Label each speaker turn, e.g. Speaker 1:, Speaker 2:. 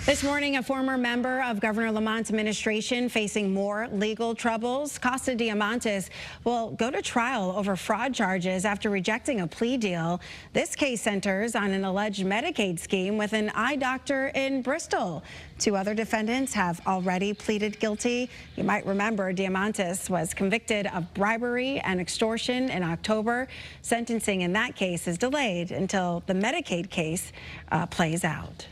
Speaker 1: This morning, a former member of Governor Lamont's administration facing more legal troubles. Costa Diamantis will go to trial over fraud charges after rejecting a plea deal. This case centers on an alleged Medicaid scheme with an eye doctor in Bristol. Two other defendants have already pleaded guilty. You might remember Diamantis was convicted of bribery and extortion in October. Sentencing in that case is delayed until the Medicaid case plays out.